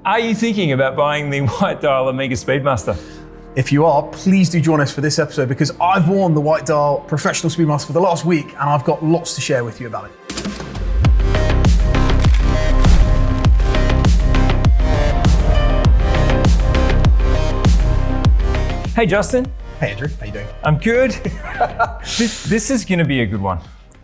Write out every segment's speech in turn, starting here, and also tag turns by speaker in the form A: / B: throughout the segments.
A: Are you thinking about buying the White Dial Omega Speedmaster?
B: If you are, please do join us for this episode because I've worn the White Dial Professional Speedmaster for the last week and I've got lots to share with you about it.
A: Hey Justin.
B: Hey Andrew, how you doing?
A: I'm good. This is going to be a good one.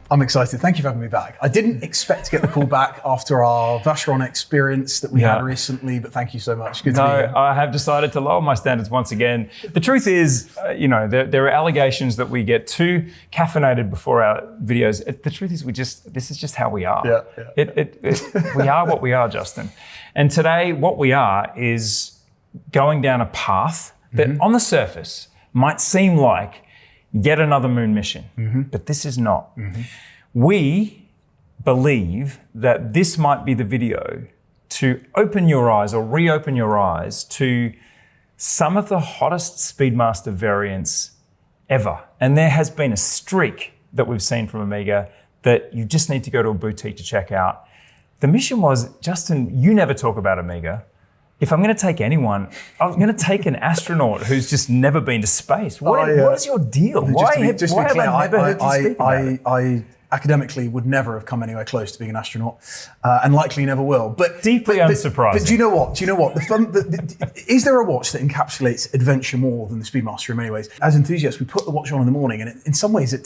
B: I'm excited. Thank you for having me back. I didn't expect to get the call back after our Vacheron experience that we had recently, but thank you so much. Good to be here.
A: I have decided to lower my standards once again. The truth is, there are allegations that we get too caffeinated before our videos. The truth is, this is just how we are. We are what we are, Justin. And today, what we are is going down a path that on the surface might seem like yet another moon mission, but this is not. We believe that this might be the video to open your eyes or reopen your eyes to some of the hottest Speedmaster variants ever. And there has been a streak that we've seen from Omega that you just need to go to a boutique to check out. The mission was, Justin, you never talk about Omega. If I'm going to take anyone, I'm going to take an astronaut who's just never been to space. What is your deal? Why have I never heard you speak about it?
B: I academically would never have come anywhere close to being an astronaut, and likely never will. But
A: deeply unsurprising.
B: But do you know what? Is there a watch that encapsulates adventure more than the Speedmaster in many ways? As enthusiasts, we put the watch on in the morning, and in some ways, it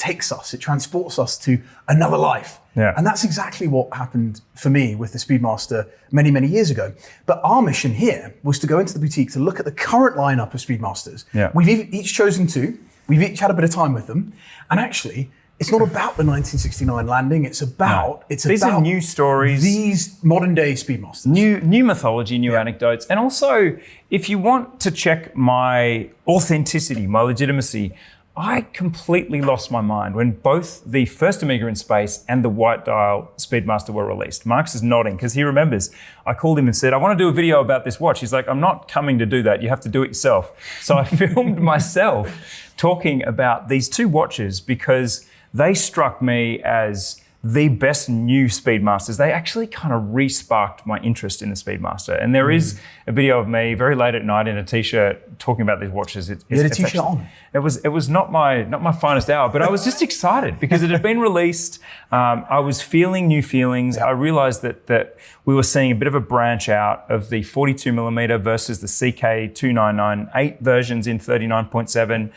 B: transports us to another life.
A: Yeah.
B: And that's exactly what happened for me with the Speedmaster many, many years ago. But our mission here was to go into the boutique to look at the current lineup of Speedmasters.
A: Yeah.
B: We've each chosen two. We've each had a bit of time with them. And actually, it's not about the 1969 landing. It's about
A: these are new stories.
B: These modern day Speedmasters.
A: New mythology, new anecdotes. And also, if you want to check my authenticity, my legitimacy, I completely lost my mind when both the first Omega in space and the White Dial Speedmaster were released. Mark's is nodding because he remembers. I called him and said, I want to do a video about this watch. He's like, I'm not coming to do that. You have to do it yourself. So I filmed myself talking about these two watches because they struck me as the best new Speedmasters. They actually kind of re-sparked my interest in the Speedmaster. And there is a video of me very late at night in a t-shirt talking about these watches.
B: You had a t-shirt on?
A: It was not my finest hour, but I was just excited because it had been released. I was feeling new feelings. I realized that we were seeing a bit of a branch out of the 42mm versus the CK2998 versions in 39.7.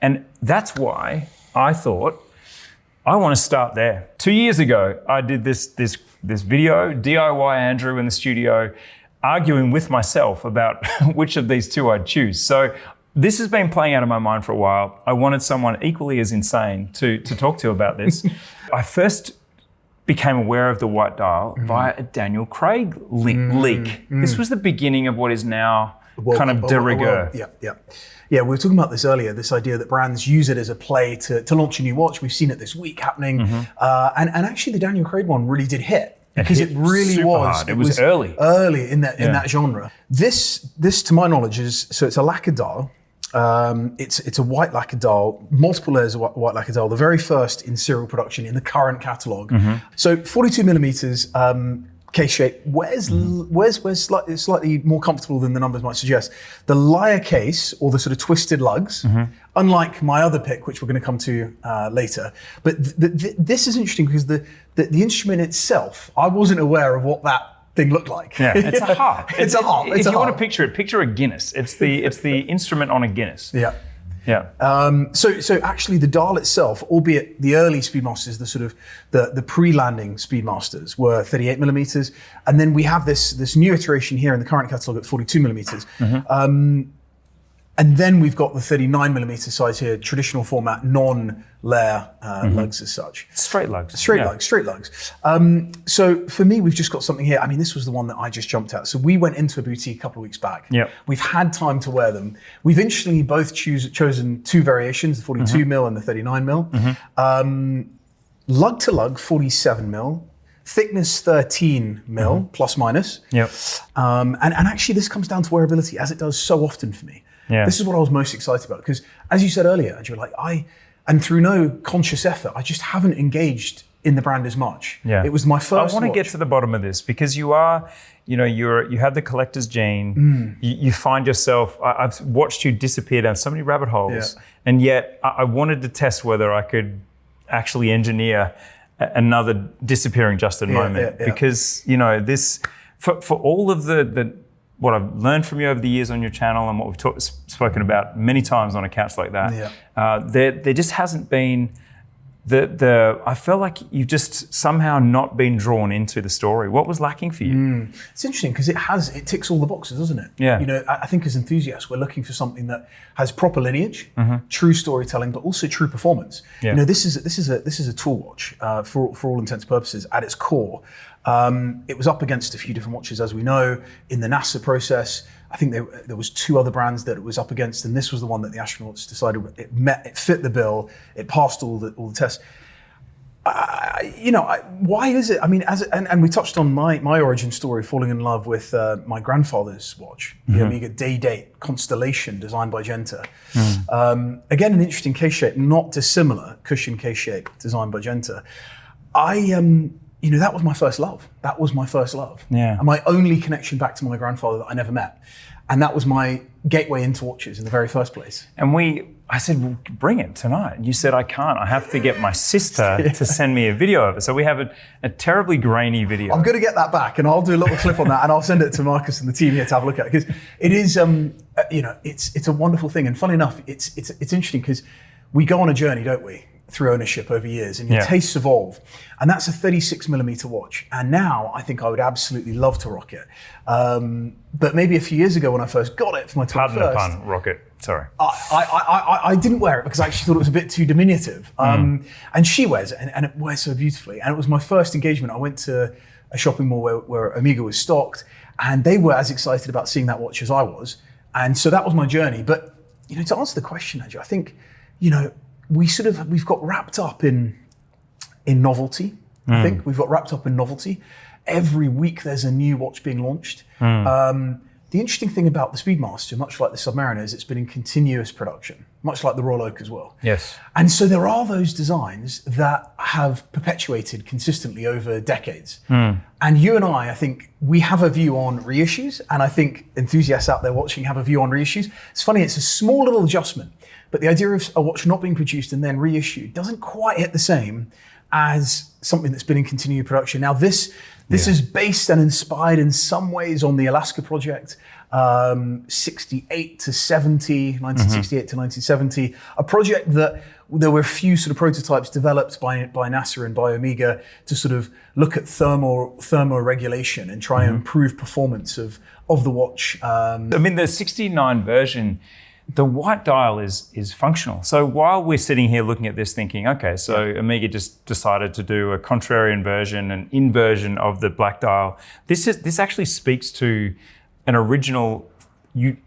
A: And that's why I thought, I want to start there. 2 years ago, I did this video, DIY Andrew in the studio, arguing with myself about which of these two I'd choose. So this has been playing out of my mind for a while. I wanted someone equally as insane to talk to about this. I first became aware of the White Dial via a Daniel Craig leak. This was the beginning of what is now kind of de rigueur.
B: Yeah, we were talking about this earlier, this idea that brands use it as a play to launch a new watch. We've seen it this week happening. And actually the Daniel Craig one really did hit. Because it really was.
A: Hard. It was early.
B: Early in that genre. This to my knowledge it's a lacquer dial. It's a white lacquer dial, multiple layers of white lacquer dial, the very first in serial production in the current catalog. So 42mm, case shape, where's slightly more comfortable than the numbers might suggest. The lyre case, or the sort of twisted lugs, unlike my other pick, which we're going to come to later. But this is interesting because the instrument itself, I wasn't aware of what that thing looked like.
A: Yeah, it's a harp.
B: It's a harp.
A: If you want to picture it, picture a Guinness. It's the instrument on a Guinness.
B: Yeah.
A: Yeah.
B: So actually the dial itself, albeit the early Speedmasters, the sort of the pre-landing Speedmasters were 38mm. And then we have this new iteration here in the current catalog at 42mm. And then we've got the 39mm size here, traditional format, non-layer lugs as such.
A: Straight lugs.
B: Straight lugs. So for me, we've just got something here. I mean, this was the one that I just jumped at. So we went into a boutique a couple of weeks back.
A: Yep.
B: We've had time to wear them. We've interestingly both chosen two variations, the 42mm and the 39mm. Lug to lug, 47mm. Thickness 13mm, plus minus.
A: Yep.
B: And actually this comes down to wearability, as it does so often for me.
A: Yeah.
B: This is what I was most excited about because, as you said earlier, Andrew, and through no conscious effort, I just haven't engaged in the brand as much.
A: Yeah.
B: It was my first
A: I want to
B: watch.
A: get to the bottom of this because you are, you have the collector's gene. You find yourself, I've watched you disappear down so many rabbit holes, and yet I wanted to test whether I could actually engineer another disappearing Justin moment because, this, for all of the what I've learned from you over the years on your channel and what we've spoken about many times on a couch like that, there just hasn't been I felt like you've just somehow not been drawn into the story. What was lacking for you?
B: It's interesting because it ticks all the boxes, doesn't it?
A: Yeah.
B: I think as enthusiasts, we're looking for something that has proper lineage, true storytelling, but also true performance.
A: Yeah.
B: This is a tool watch for all intents and purposes at its core. It was up against a few different watches, as we know, in the NASA process. I think there was 2 other brands that it was up against, and this was the one that the astronauts decided it fit the bill, it passed all the tests. Why is it? I mean, and we touched on my origin story, falling in love with my grandfather's watch, the Omega Day-Date Constellation, designed by Genta. Again, an interesting case shape, not dissimilar, cushion case shape, designed by Genta. That was my first love. That was my first love.
A: Yeah.
B: And my only connection back to my grandfather that I never met. And that was my gateway into watches in the very first place.
A: And I said, well, bring it tonight. And you said, I can't. I have to get my sister to send me a video of it. So we have a terribly grainy video.
B: I'm going to get that back and I'll do a little clip on that and I'll send it to Marcus and the team here to have a look at it. Because it is, it's a wonderful thing. And funny enough, it's interesting because we go on a journey, don't we? Through ownership over years and your tastes evolve. And that's a 36mm watch. And now I think I would absolutely love to rock it. But maybe a few years ago when I first got it for my 21st.
A: Pardon the pun, rock it, sorry.
B: I didn't wear it because I actually thought it was a bit too diminutive. And she wears it and it wears so beautifully. And it was my first engagement. I went to a shopping mall where Omega was stocked and they were as excited about seeing that watch as I was. And so that was my journey. But, to answer the question, Andrew, I think, we've got wrapped up in novelty. I think we've got wrapped up in novelty. Every week there's a new watch being launched. The interesting thing about the Speedmaster, much like the Submariner, is it's been in continuous production, much like the Royal Oak as well.
A: Yes.
B: And so there are those designs that have perpetuated consistently over decades. And you and I think we have a view on reissues, and I think enthusiasts out there watching have a view on reissues. It's funny, it's a small little adjustment, but the idea of a watch not being produced and then reissued doesn't quite hit the same as something that's been in continued production. Now this is based and inspired in some ways on the Alaska project, 68 to 70, 1968 to 1970, a project that there were a few sort of prototypes developed by NASA and by Omega to sort of look at thermoregulation and try and improve performance of the watch.
A: I mean, the 69 version, the white dial is functional. So while we're sitting here looking at this thinking, okay, so Omega just decided to do a contrarian version, an inversion of the black dial. This actually speaks to an original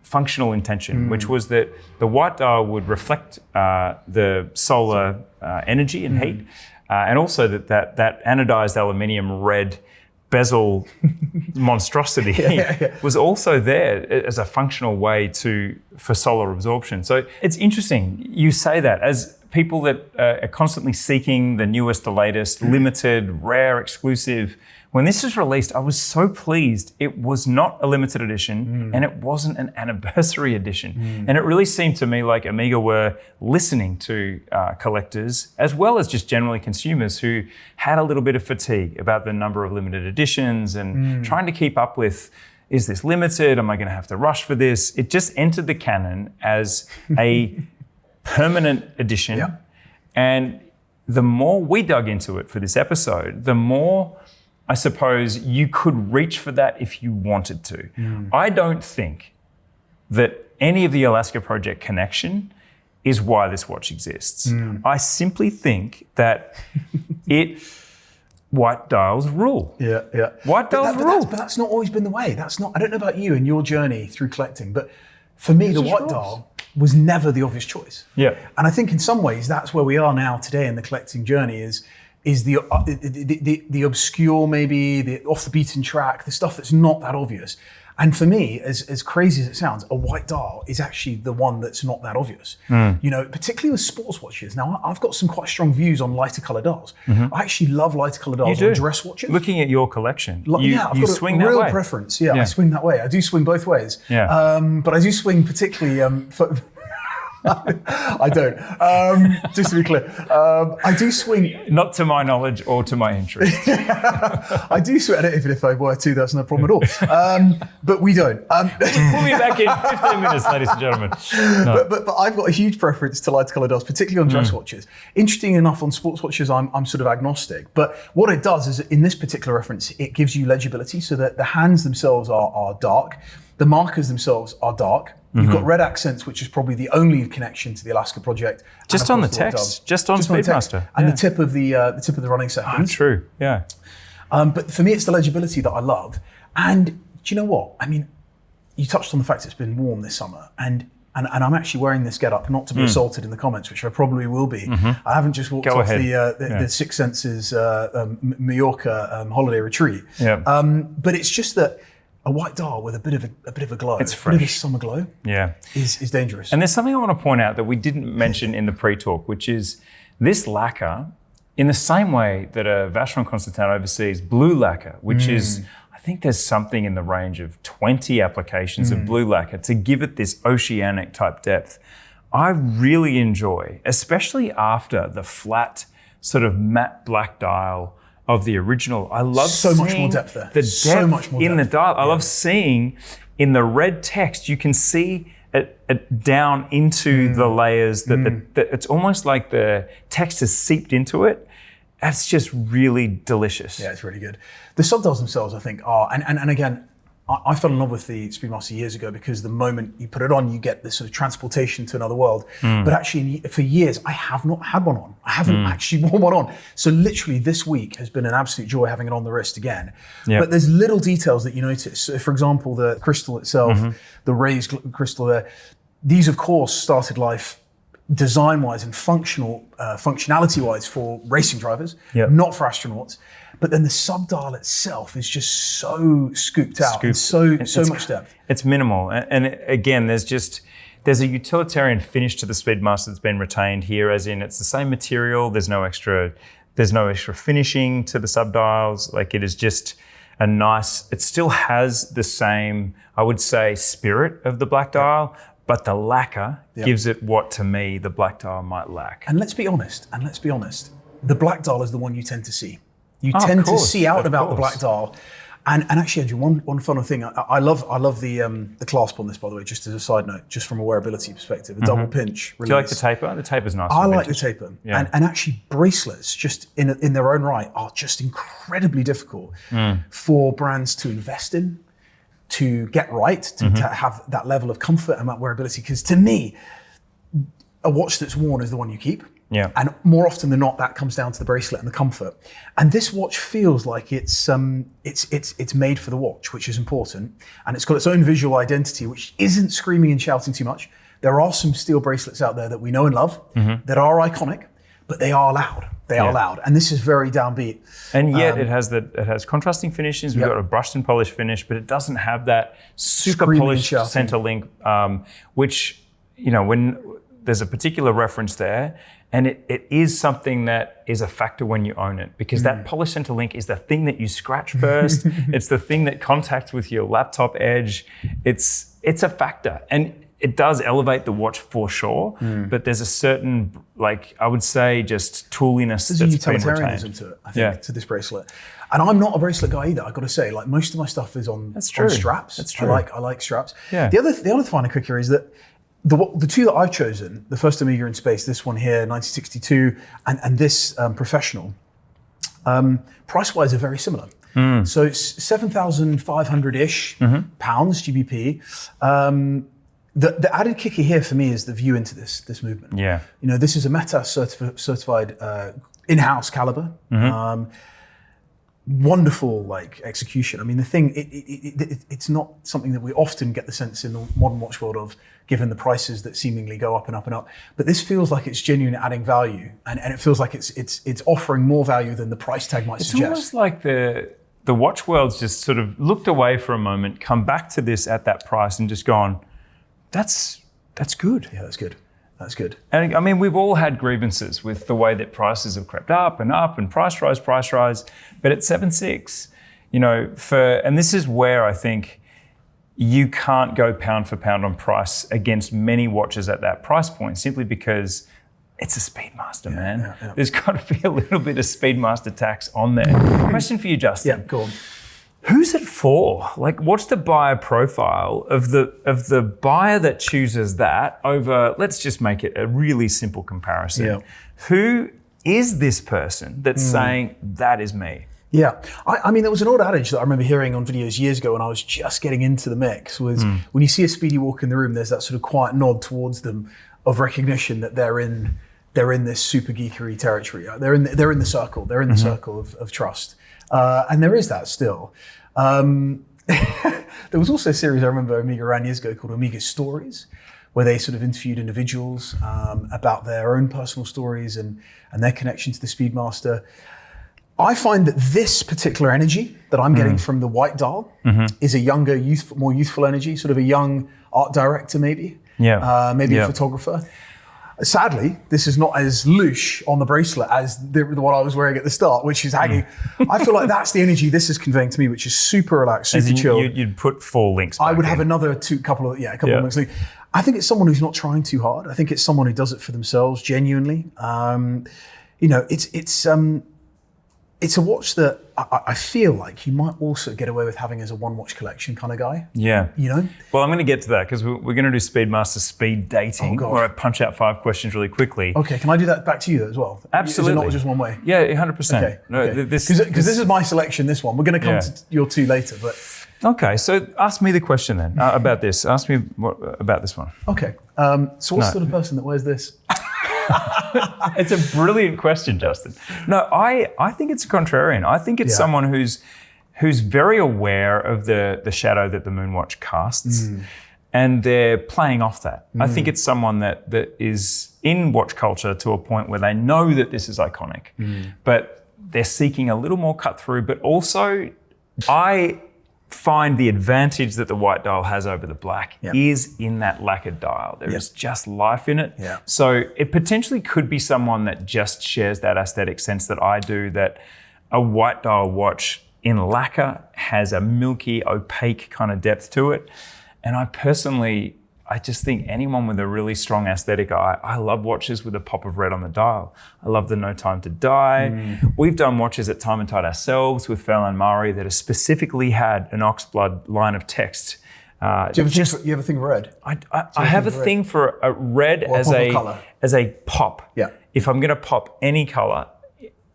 A: functional intention, which was that the white dial would reflect the solar energy and heat, and also that anodized aluminium red bezel monstrosity was also there as a functional way for solar absorption. So it's interesting you say that as people that are constantly seeking the newest, the latest, limited, rare, exclusive. When this was released, I was so pleased. It was not a limited edition and it wasn't an anniversary edition. And it really seemed to me like Omega were listening to collectors as well as just generally consumers who had a little bit of fatigue about the number of limited editions and trying to keep up with, is this limited? Am I going to have to rush for this? It just entered the canon as a permanent edition. And the more we dug into it for this episode, the more I suppose you could reach for that if you wanted to. I don't think that any of the Alaska Project connection is why this watch exists. I simply think that white dials rule. White dials rule.
B: But that's not always been the way. I don't know about you and your journey through collecting, but for me, the white dial was never the obvious choice. And I think in some ways that's where we are now today in the collecting journey is the obscure, maybe the off the beaten track, the stuff that's not that obvious. And for me, as crazy as it sounds, a white dial is actually the one that's not that obvious. You know, particularly with sports watches. Now, I've got some quite strong views on lighter color dials. I actually love lighter color dials on dress watches.
A: Looking at your collection,
B: I've got
A: swing
B: a
A: that
B: real
A: way.
B: preference. Yeah, I swing that way. I do swing both ways.
A: Yeah.
B: But I do swing particularly for I don't. Just to be clear, I do swing.
A: Not to my knowledge or to my interest.
B: I do swing. Even if I were to, that's no problem at all. But we don't.
A: We'll be back in 15 minutes, ladies and gentlemen. No.
B: But I've got a huge preference to lighter color dials, particularly on dress watches. Interesting enough, on sports watches, I'm sort of agnostic. But what it does is, in this particular reference, it gives you legibility, so that the hands themselves are dark, the markers themselves are dark. You've got red accents, which is probably the only connection to the Alaska project.
A: Just on the text, just on Speedmaster.
B: And the tip of the running seconds.
A: True, yeah.
B: But for me, it's the legibility that I love. And do you know what? I mean, you touched on the fact it's been warm this summer, and I'm actually wearing this getup not to be assaulted in the comments, which I probably will be. I haven't just walked off the Six Senses Mallorca holiday retreat. But it's just that a white dial with a bit of a glow,
A: it's
B: a bit of a summer glow, is dangerous.
A: And there's something I want to point out that we didn't mention in the pre-talk, which is this lacquer, in the same way that a Vacheron Constantin oversees blue lacquer, which is, I think there's something in the range of 20 applications of blue lacquer to give it this oceanic type depth. I really enjoy, especially after the flat sort of matte black dial of the original. I love
B: so much more depth there.
A: The depth in the dial. I love seeing in the red text, you can see it down into the layers that it's almost like the text has seeped into it. That's just really delicious.
B: Yeah, it's really good. The subdials themselves, I think, are, and again, I fell in love with the Speedmaster years ago because the moment you put it on, you get this sort of transportation to another world. But actually, for years, I have not had one on. I haven't actually worn one on. So literally this week has been an absolute joy having it on the wrist again. But there's little details that you notice. So for example, the crystal itself, the raised crystal there, these of course started life design-wise and functionality-wise for racing drivers, not for astronauts. But then the subdial itself is just so scooped out, and so much depth.
A: It's minimal, and again, there's a utilitarian finish to the Speedmaster that's been retained here, as in it's the same material. There's no extra finishing to the subdials. Like, it is just a nice. It still has the same, I would say, spirit of the black dial. But the lacquer gives it what, to me, the black dial might lack.
B: And let's be honest, the black dial is the one you tend to see. You tend to see out about the black dial. And actually, Andrew, one fun thing, I love the clasp on this, by the way, just as a side note, just from a wearability perspective, a double pinch release.
A: Do you like the taper? The taper's nice.
B: I like the taper. Yeah. And actually, bracelets, just in their own right, are just incredibly difficult for brands to invest in, to get right, to have that level of comfort and that wearability. Because to me, a watch that's worn is the one you keep.
A: Yeah.
B: And more often than not, that comes down to the bracelet and the comfort. And this watch feels like it's made for the watch, which is important. And it's got its own visual identity, which isn't screaming and shouting too much. There are some steel bracelets out there that we know and love that are iconic, but they are loud. They are loud, and this is very downbeat.
A: And yet it has contrasting finishes. We've got a brushed and polished finish, but it doesn't have that super polished center link, which, you know, when there's a particular reference there, and it is something that is a factor when you own it, because that polished center link is the thing that you scratch first. It's the thing that contacts with your laptop edge. It's a factor, and it does elevate the watch for sure, but there's a certain, like, I would say, just tooliness that's been retained. There's a utilitarianism
B: to it, I think, to this bracelet. And I'm not a bracelet guy either, I've got to say. Like, most of my stuff is on straps. That's true. I like straps. Yeah. The other finer kick here is that the two that I've chosen, the first Omega in space, this one here, 1962, and this Professional, price-wise are very similar. So it's 7,500-ish pounds GBP. The added kicker here for me is the view into this movement. Yeah, you know, this is a Meta certified in-house caliber. Wonderful, like, execution. I mean, the thing, it's not something that we often get the sense in the modern watch world of, given the prices that seemingly go up and up and up. But this feels like it's genuine adding value, and it feels like it's offering more value than the price tag might suggest.
A: It's almost like the watch world's just sort of looked away for a moment, come back to this at that price and just gone, that's good.
B: Yeah, that's good. That's good.
A: And I mean, we've all had grievances with the way that prices have crept up and price rise. But at 7.6, you know, and this is where I think you can't go pound for pound on price against many watches at that price point, simply because it's a Speedmaster, man. Yeah. There's got to be a little bit of Speedmaster tax on there. Question for you, Justin.
B: Yeah, go on.
A: Who's it for? Like, what's the buyer profile of the buyer that chooses that over, let's just make it a really simple comparison. Yeah. Who is this person that's saying, that is me?
B: Yeah, I mean, there was an old adage that I remember hearing on videos years ago when I was just getting into the mix, was when you see a speedy walk in the room, there's that sort of quiet nod towards them of recognition that they're in this super geekery territory. They're in the circle. They're in the circle of trust. And there is that still. There was also a series I remember Omega ran years ago called Omega Stories, where they sort of interviewed individuals about their own personal stories and their connection to the Speedmaster. I find that this particular energy that I'm getting from the White Dial is a younger, more youthful energy, sort of a young art director maybe, maybe a photographer. Sadly, this is not as louche on the bracelet as the one I was wearing at the start, which is hanging. I feel like that's the energy this is conveying to me, which is super relaxed, super chilled.
A: You'd put 4 links back
B: I would
A: in.
B: have another couple of links. I think it's someone who's not trying too hard. I think it's someone who does it for themselves, genuinely. You know, it's a watch that I feel like you might also get away with having as a one watch collection kind of guy.
A: Yeah.
B: You know?
A: Well, I'm going to get to that because we're going to do Speedmaster speed dating, where I punch out 5 questions really quickly.
B: Okay, can I do that back to you as well?
A: Absolutely.
B: Is it not just one way?
A: Yeah, 100%.
B: Okay.
A: No,
B: because this is my selection, this one. We're going to come to your 2 later, but...
A: Okay, so ask me the question then about this. Ask me about this one.
B: Okay, so what's the sort of person that wears this?
A: It's a brilliant question, Justin. No, I think it's a contrarian. I think it's someone who's very aware of the shadow that the Moonwatch casts, and they're playing off that. I think it's someone that is in watch culture to a point where they know that this is iconic, but they're seeking a little more cut through. But also, I find the advantage that the White Dial has over the black is in that lacquered dial. There is just life in it.
B: Yeah.
A: So it potentially could be someone that just shares that aesthetic sense that I do, that a White Dial watch in lacquer has a milky, opaque kind of depth to it. And I just think anyone with a really strong aesthetic eye, I love watches with a pop of red on the dial. I love the No Time to Die. We've done watches at Time+Tide ourselves with Fairlane Murray that have specifically had an oxblood line of text.
B: Do you have a thing for red?
A: I have a thing for a red as a pop.
B: Yeah.
A: If I'm going to pop any color,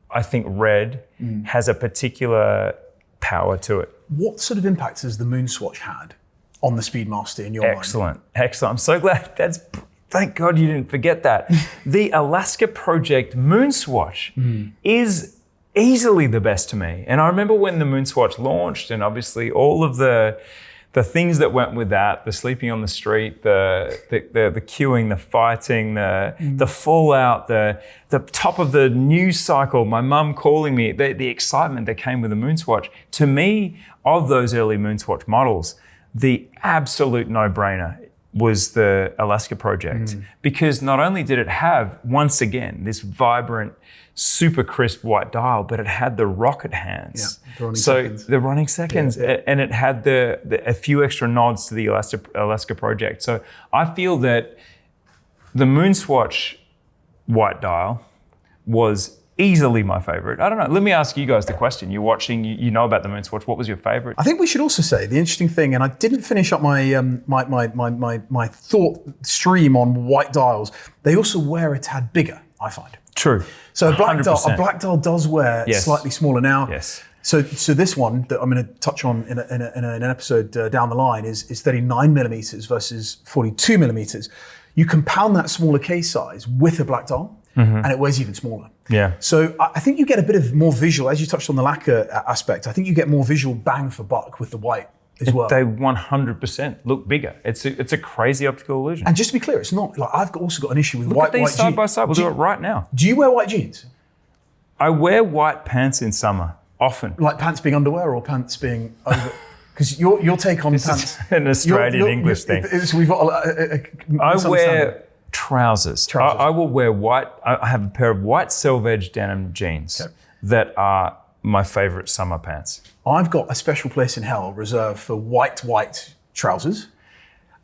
A: I think red has a particular power to it.
B: What sort of impact has the Moonwatch had on the Speedmaster in your mind?
A: Excellent. I'm so glad. Thank God you didn't forget that. The Alaska Project Moonwatch is easily the best to me. And I remember when the Moonwatch launched, and obviously all of the things that went with that, the sleeping on the street, the queuing, the fighting, the fallout, the top of the news cycle, my mum calling me, the excitement that came with the Moonwatch. To me, of those early Moonwatch models, the absolute no-brainer was the Alaska Project, because not only did it have, once again, this vibrant, super crisp white dial, but it had the rocket hands. The running seconds, and it had a few extra nods to the Alaska Project. So I feel that the Moonwatch white dial was easily my favorite. I don't know. Let me ask you guys the question. You're watching, you know about the Moonwatch. What was your favorite?
B: I think we should also say the interesting thing, and I didn't finish up my my thought stream on white dials. They also wear a tad bigger, I find.
A: True.
B: So a black dial does wear slightly smaller now.
A: Yes.
B: So this one that I'm going to touch on in an episode down the line is 39 millimeters versus 42 millimeters. You compound that smaller case size with a black dial, and it weighs even smaller.
A: Yeah.
B: So I think you get a bit of more visual, as you touched on the lacquer aspect, I think you get more visual bang for buck with the white as well.
A: They 100% look bigger. It's a crazy optical illusion.
B: And just to be clear, it's not like I've also got an issue with
A: Look
B: white
A: at these
B: white
A: side by side. We'll do it right now.
B: Do you wear white jeans?
A: I wear white pants in summer. Often.
B: Like pants being underwear or pants being over? Because your take on pants.
A: An Australian English thing.
B: We've got
A: I wear trousers. I will wear white. I have a pair of white selvedge denim jeans that are my favorite summer pants.
B: I've got a special place in hell reserved for white trousers,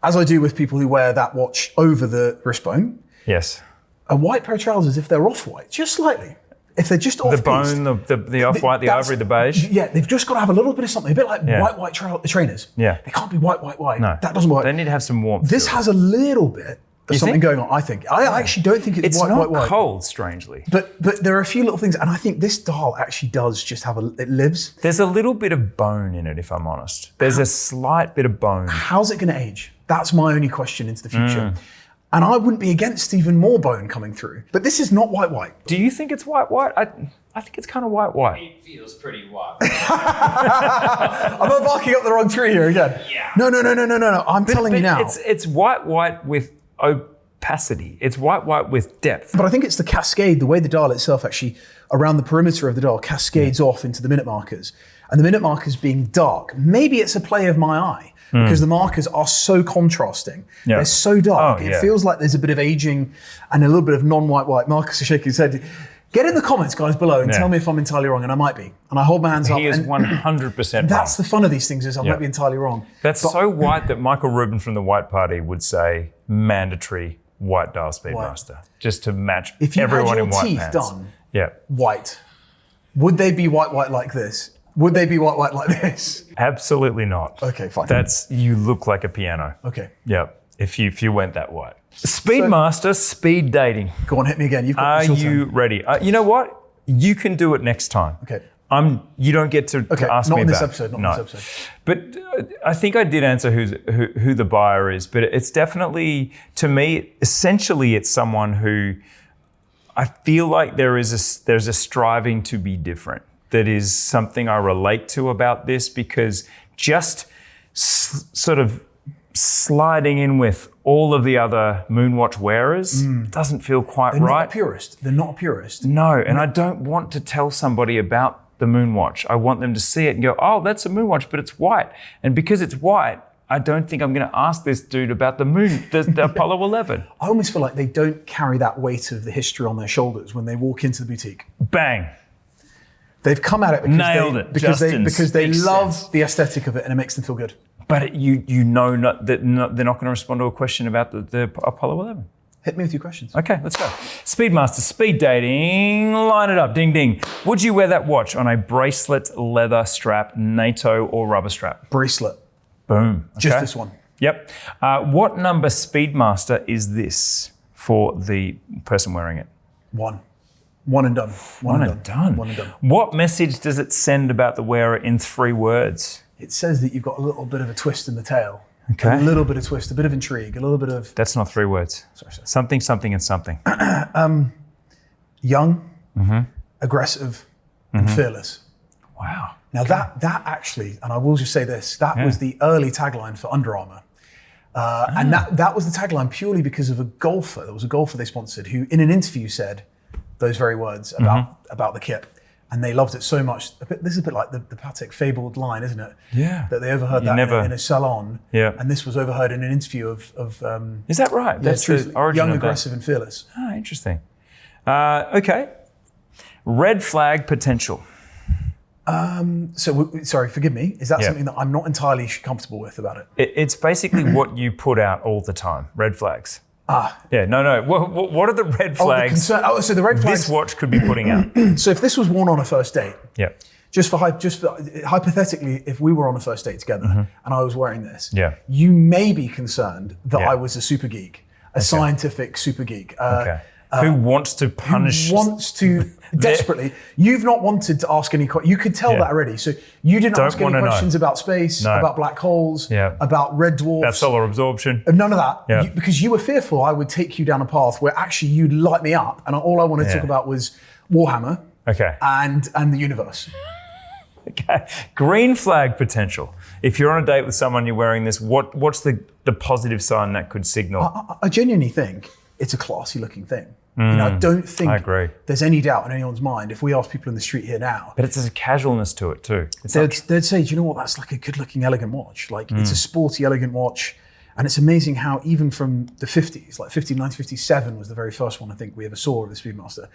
B: as I do with people who wear that watch over the wristbone.
A: Yes.
B: A white pair of trousers, if they're off-white, just slightly. If they're just off-piste.
A: The bone, the off-white, the ivory, the beige.
B: Yeah, they've just got to have a little bit of something, a bit like white trainers.
A: Yeah.
B: They can't be white.
A: No.
B: That doesn't work.
A: They need to have some warmth.
B: This has a little bit of something going on, I think. I actually don't think it's white.
A: It's not cold, strangely.
B: But there are a few little things, and I think this dial actually does just have it lives.
A: There's a little bit of bone in it, if I'm honest. There's a slight bit of bone.
B: How's it going to age? That's my only question into the future. And I wouldn't be against even more bone coming through. But this is not white.
A: Do you think it's white? I think it's kind of white.
C: It feels pretty white.
B: I'm not barking up the wrong tree here again.
C: Yeah.
B: No. I'm telling you now.
A: It's white with opacity. It's white with depth.
B: But I think it's the cascade, the way the dial itself actually, around the perimeter of the dial, cascades off into the minute markers. And the minute markers being dark. Maybe it's a play of my eye. Because the markers are so contrasting. Yeah. They're so dark. It feels like there's a bit of aging and a little bit of non-white. Marcus is shaking his head. Get in the comments, guys, below and tell me if I'm entirely wrong, and I might be. And I hold my hands up.
A: He is 100% wrong.
B: That's the fun of these things, is I might be entirely wrong.
A: That's so white that Michael Rubin from the White Party would say mandatory white dial Speedmaster, just to match everyone in white pants. If you had your teeth done white, would they be white like this? Would they be white like this? Absolutely not.
B: Okay, fine.
A: You look like a piano.
B: Okay.
A: Yeah, if you went that white. Speedmaster, speed dating. Go
B: on, hit me again. You've got
A: Are you ready? You know what? You can do it next time.
B: Okay.
A: You don't get to ask me
B: not in this
A: back.
B: episode. Not in this episode.
A: But I think I did answer who the buyer is. But it's definitely, to me, essentially, it's someone who I feel like there's a striving to be different. That is something I relate to about this, because just sort of sliding in with all of the other Moonwatch wearers doesn't feel quite right.
B: They're not a purist.
A: No, and I don't want to tell somebody about the Moonwatch. I want them to see it and go, oh, that's a Moonwatch, but it's white. And because it's white, I don't think I'm going to ask this dude about the Apollo 11.
B: I almost feel like they don't carry that weight of the history on their shoulders when they walk into the boutique.
A: Bang.
B: They've come at it because they love the aesthetic of it and it makes them feel good.
A: But they're not going to respond to a question about the Apollo 11.
B: Hit me with your questions.
A: Okay, let's go. Speedmaster, speed dating, line it up, ding, ding. Would you wear that watch on a bracelet, leather strap, NATO, or rubber strap?
B: Bracelet.
A: Boom. Okay.
B: Just this one.
A: Yep. What number Speedmaster is this for the person wearing it?
B: 1. One and done.
A: One and done. What message does it send about the wearer in 3 words?
B: It says that you've got a little bit of a twist in the tail.
A: Okay.
B: A little bit of twist, a bit of intrigue, a little bit of...
A: That's not 3 words.
B: Sorry.
A: Something, and something.
B: Young, aggressive, and fearless.
A: Wow.
B: Now that actually, and I will just say this, that was the early tagline for Under Armour. And that was the tagline purely because of a golfer. There was a golfer they sponsored who in an interview said those very words about the kit. And they loved it so much. This is a bit like the Patek fabled line, isn't it?
A: Yeah.
B: That they overheard in a salon.
A: Yeah.
B: And this was overheard in an interview of
A: is that right? That's the origin
B: young,
A: of
B: aggressive, and fearless.
A: Ah, interesting. Okay. Red flag potential.
B: Sorry, forgive me. Is that something that I'm not entirely comfortable with about it?
A: It's basically what you put out all the time. Red flags. Yeah, no. What are the red flags?
B: So the red flags
A: this watch could be putting out.
B: So if this was worn on a first date, just for hypothetically, if we were on a first date together and I was wearing this, you may be concerned that I was a super geek, a scientific super geek.
A: Who wants to punish?
B: Who wants to desperately. You've not wanted to ask any questions. You could tell that already. So you didn't ask any questions about space, about black holes, about red dwarfs.
A: About solar absorption.
B: None of that. Because you were fearful I would take you down a path where actually you'd light me up. And all I wanted to talk about was Warhammer and the universe.
A: Okay. Green flag potential. If you're on a date with someone, you're wearing this, what's the positive sign that could signal?
B: I genuinely think it's a classy looking thing. I don't think
A: I agree.
B: there's any doubt in anyone's mind if we ask people in the street here now.
A: But it's a casualness to it too.
B: They'd say, do you know what? That's like a good-looking, elegant watch. Like it's a sporty, elegant watch. And it's amazing how even from the 50s, like 1957 was the very first one I think we ever saw of the Speedmaster,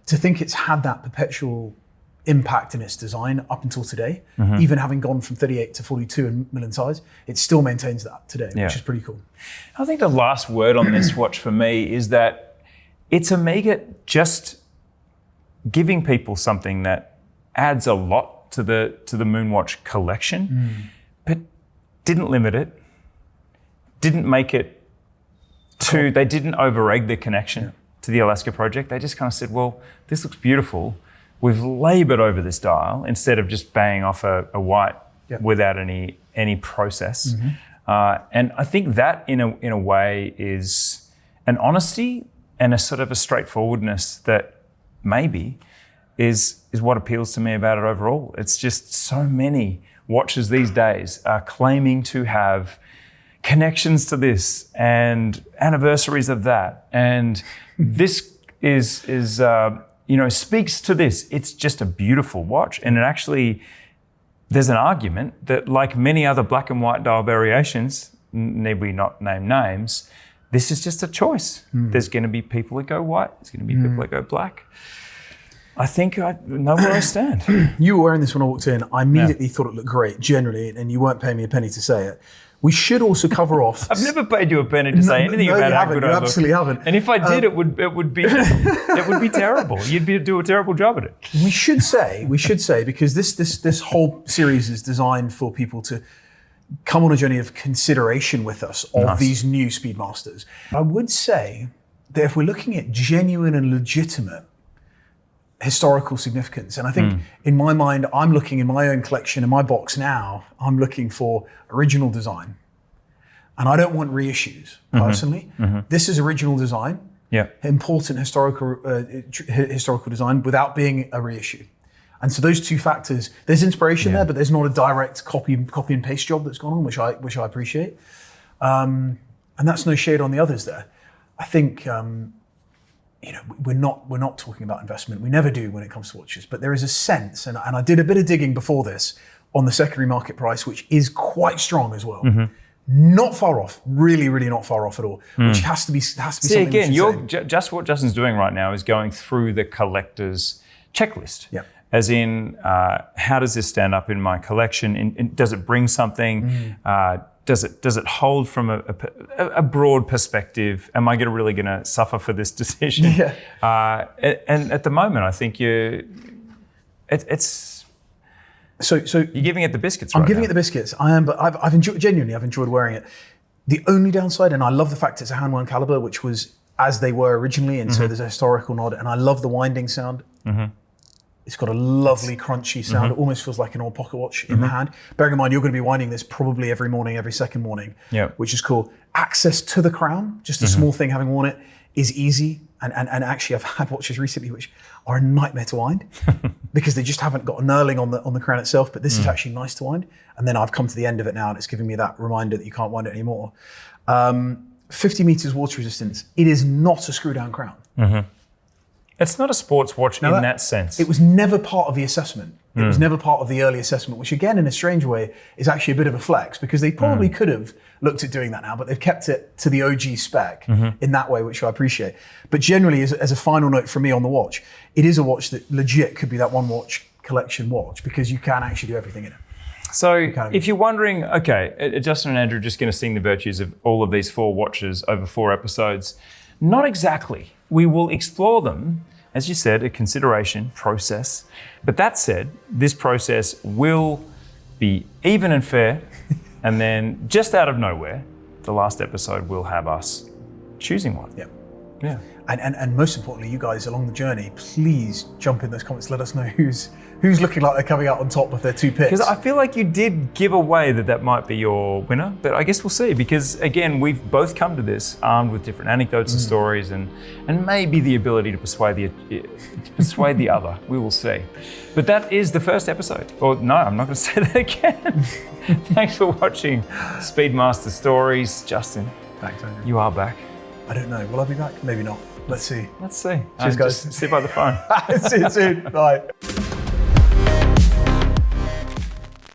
B: to think it's had that perpetual impact in its design up until today, even having gone from 38 to 42 in million size, it still maintains that today, which is pretty cool.
A: I think the last word on this watch for me is that it's Omega just giving people something that adds a lot to the Moonwatch collection, but didn't limit it, didn't make it too, they didn't over-egg the connection to the Alaska project. They just kind of said, well, this looks beautiful. We've labored over this dial instead of just banging off a white without any process. And I think that in a way is an honesty and a sort of a straightforwardness that maybe is what appeals to me about it overall. It's just so many watches these days are claiming to have connections to this and anniversaries of that. And this is speaks to this. It's just a beautiful watch. And it actually, there's an argument that like many other black and white dial variations, need we not name names, this is just a choice. There's going to be people that go white. There's going to be people that go black. I think I know where I stand.
B: You were wearing this when I walked in. I immediately thought it looked great, generally, and you weren't paying me a penny to say it. We should also cover off.
A: I've never paid you a penny to say anything about how good I look.
B: You absolutely haven't.
A: And if I did, it would be terrible. You'd do a terrible job at it.
B: We should say because this whole series is designed for people to come on a journey of consideration with us of these new Speedmasters. I would say that if we're looking at genuine and legitimate historical significance, and I think in my mind, I'm looking in my own collection, in my box now, I'm looking for original design. And I don't want reissues, personally. This is original design, important historical design without being a reissue. And so those two factors, there's inspiration there, but there's not a direct copy and paste job that's gone on, which I appreciate. And that's no shade on the others there. I think we're not talking about investment. We never do when it comes to watches, but there is a sense, and I did a bit of digging before this on the secondary market price, which is quite strong as well. Not far off, really, really not far off at all. Which has to be something.
A: Again, just what Justin's doing right now is going through the collector's checklist. As in, how does this stand up in my collection? Does it bring something? Does it hold from a broad perspective? Am I really going to suffer for this decision? And at the moment, I think it's. So you're giving it the biscuits.
B: I'm giving it the biscuits. I am, but I've enjoyed wearing it. The only downside, and I love the fact it's a hand-wound caliber, which was as they were originally, and so there's a historical nod, and I love the winding sound. It's got a lovely crunchy sound. It almost feels like an old pocket watch in the hand. Bearing in mind, you're going to be winding this probably every morning, every second morning, which is cool. Access to the crown, just a small thing having worn it, is easy. And actually, I've had watches recently which are a nightmare to wind because they just haven't got a knurling on the crown itself. But this is actually nice to wind. And then I've come to the end of it now, and it's giving me that reminder that you can't wind it anymore. 50 meters water resistance. It is not a screw down crown.
A: It's not a sports watch in that sense.
B: It was never part of the assessment. It was never part of the early assessment, which again, in a strange way, is actually a bit of a flex because they probably could have looked at doing that now, but they've kept it to the OG spec in that way, which I appreciate. But generally, as a final note from me on the watch, it is a watch that legit could be that one watch collection watch because you can actually do everything in it.
A: So if you're wondering, okay, Justin and Andrew are just going to sing the virtues of all of these 4 watches over 4 episodes. Not exactly. We will explore them, as you said, a consideration process. But that said, this process will be even and fair. And then just out of nowhere, the last episode will have us choosing one. Yeah.
B: And most importantly, you guys along the journey, please jump in those comments. Let us know who's looking like they're coming out on top with their 2 picks.
A: Because I feel like you did give away that might be your winner, but I guess we'll see. Because again, we've both come to this armed with different anecdotes and stories, and maybe the ability to persuade the other. We will see. But that is the first episode. Or no, I'm not going to say that again. Thanks for watching Speedmaster Stories, Justin.
B: Thanks, Andrew.
A: You are back.
B: I don't know. Will I be back? Maybe not. Let's see.
A: Let's see.
B: Cheers, guys.
A: Just sit by the phone.
B: See you soon. Bye.